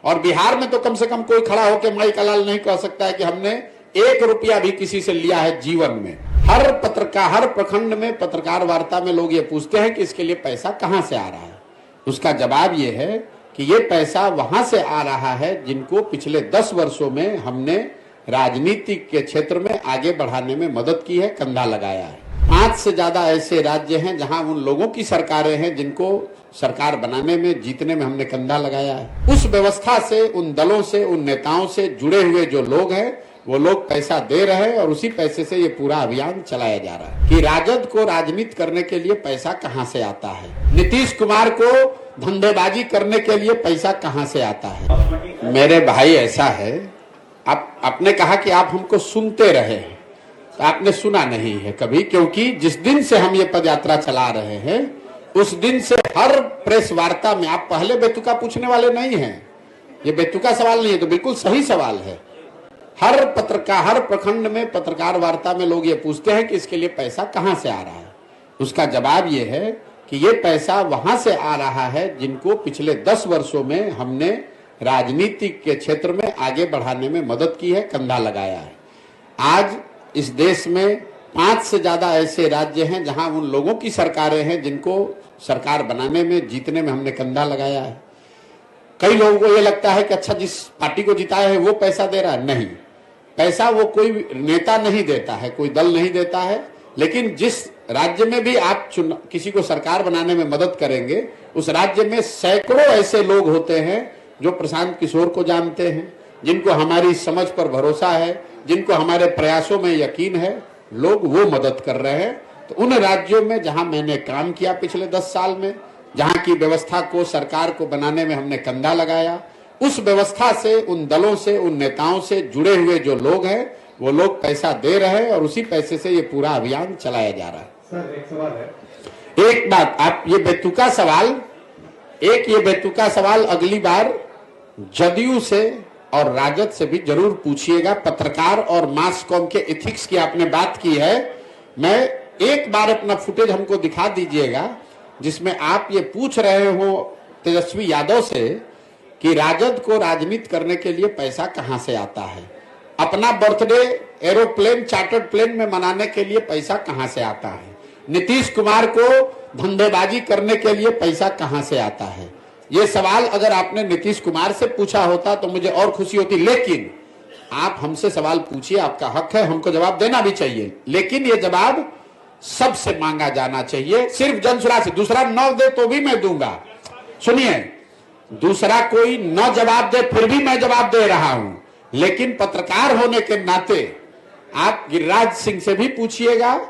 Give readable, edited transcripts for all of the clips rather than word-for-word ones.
और बिहार में तो कम से कम कोई खड़ा होकर माई का लाल नहीं कह सकता है कि हमने 1 रुपया भी किसी से लिया है जीवन में। हर पत्रकार, हर प्रखंड में पत्रकार वार्ता में लोग ये पूछते हैं कि इसके लिए पैसा कहां से आ रहा है। उसका जवाब ये है कि ये पैसा वहां से आ रहा है जिनको पिछले 10 वर्षों में हमने राजनीति के क्षेत्र में आगे बढ़ाने में मदद की है, कंधा लगाया है। 5 से ज्यादा ऐसे राज्य हैं जहां उन लोगों की सरकारें हैं जिनको सरकार बनाने में, जीतने में हमने कंधा लगाया है। उस व्यवस्था से, उन दलों से, उन नेताओं से जुड़े हुए जो लोग हैं वो लोग पैसा दे रहे हैं और उसी पैसे से ये पूरा अभियान चलाया जा रहा है कि राजद को राजनीति करने के लिए पैसा कहां से आता है, नीतीश कुमार को धंधेबाजी करने के लिए पैसा कहां से आता है। मेरे भाई ऐसा है, आपने कहा कि आप हमको सुनते रहे, तो आपने सुना नहीं है कभी, क्योंकि जिस दिन से हम ये पदयात्रा चला रहे हैं उस दिन से हर प्रेस वार्ता में आप पहले बेतुका पूछने वाले नहीं हैं। ये बेतुका सवाल नहीं है, तो बिल्कुल सही सवाल है। हर पत्रकार, हर प्रखंड में पत्रकार वार्ता में लोग ये पूछते हैं कि इसके लिए पैसा कहां से आ रहा है। उसका जवाब ये है कि ये पैसा वहां से आ रहा है जिनको पिछले 10 वर्षों में हमने राजनीति के क्षेत्र में आगे बढ़ाने में मदद की है, कंधा लगाया है। आज इस देश में 5 से ज्यादा ऐसे राज्य हैं जहां उन लोगों की सरकारें हैं जिनको सरकार बनाने में, जीतने में हमने कंधा लगाया है। कई लोगों को ये लगता है कि अच्छा, जिस पार्टी को जिताया है वो पैसा दे रहा है। नहीं, पैसा वो कोई नेता नहीं देता है, कोई दल नहीं देता है, लेकिन जिस राज्य में भी आप किसी को सरकार बनाने में मदद करेंगे उस राज्य में सैकड़ों ऐसे लोग होते हैं जो प्रशांत किशोर को जानते हैं, जिनको हमारी समझ पर भरोसा है, जिनको हमारे प्रयासों में यकीन है, लोग वो मदद कर रहे हैं। तो उन राज्यों में जहां मैंने काम किया पिछले 10 साल में, जहां की व्यवस्था को, सरकार को बनाने में हमने कंधा लगाया, उस व्यवस्था से, उन दलों से, उन नेताओं से जुड़े हुए जो लोग हैं वो लोग पैसा दे रहे हैं और उसी पैसे से ये पूरा अभियान चलाया जा रहा है। सर, एक सवाल है। एक बात, आप ये बेतुका सवाल अगली बार जदयू से और राजद से भी जरूर पूछिएगा। पत्रकार और मास कॉम के एथिक्स की आपने बात की है, मैं एक बार अपना फुटेज हमको दिखा दीजिएगा जिसमें आप ये पूछ रहे हो तेजस्वी यादव से कि राजद को राजनीति करने के लिए पैसा कहां से आता है, अपना बर्थडे एरोप्लेन, चार्टर्ड प्लेन में मनाने के लिए पैसा कहां से आता है, नीतीश कुमार को धंधेबाजी करने के लिए पैसा कहां से आता है। ये सवाल अगर आपने नीतीश कुमार से पूछा होता तो मुझे और खुशी होती, लेकिन आप हमसे सवाल पूछिए, आपका हक है, हमको जवाब देना भी चाहिए, लेकिन ये जवाब सबसे मांगा जाना चाहिए, सिर्फ जनसुराज से। दूसरा न दे तो भी मैं दूंगा। सुनिए, दूसरा कोई न जवाब दे फिर भी मैं जवाब दे रहा हूं, लेकिन पत्रकार होने के नाते आप गिरिराज सिंह से भी पूछिएगा,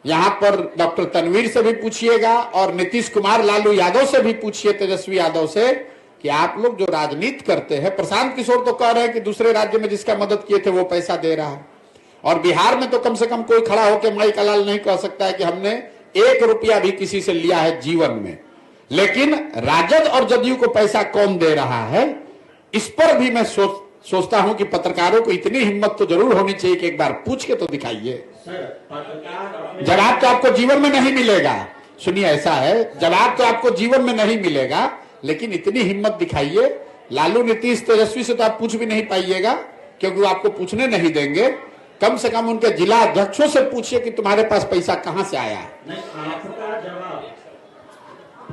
यहां पर डॉक्टर तनवीर से भी पूछिएगा और नीतीश कुमार, लालू यादव से भी पूछिए, तेजस्वी यादव से, कि आप लोग जो राजनीति करते हैं, प्रशांत किशोर तो कह रहे हैं कि दूसरे राज्य में जिसका मदद किए थे वो पैसा दे रहा है, और बिहार में तो कम से कम कोई खड़ा होकर माई का लाल नहीं कह सकता है कि हमने 1 रुपया भी किसी से लिया है जीवन में। लेकिन राजद और जदयू को पैसा कौन दे रहा है, इस पर भी मैं सोचता हूं कि पत्रकारों को इतनी हिम्मत तो जरूर होनी चाहिए कि एक बार पूछ के तो दिखाइए। जवाब तो आपको जीवन में नहीं मिलेगा। सुनिए, ऐसा है, जवाब तो आपको जीवन में नहीं मिलेगा, लेकिन इतनी हिम्मत दिखाइए। लालू, नीतीश, तेजस्वी से तो आप पूछ भी नहीं पाइएगा क्योंकि वो आपको पूछने नहीं देंगे। कम से कम उनके जिला अध्यक्षों से पूछिए कि तुम्हारे पास पैसा कहां से आया है।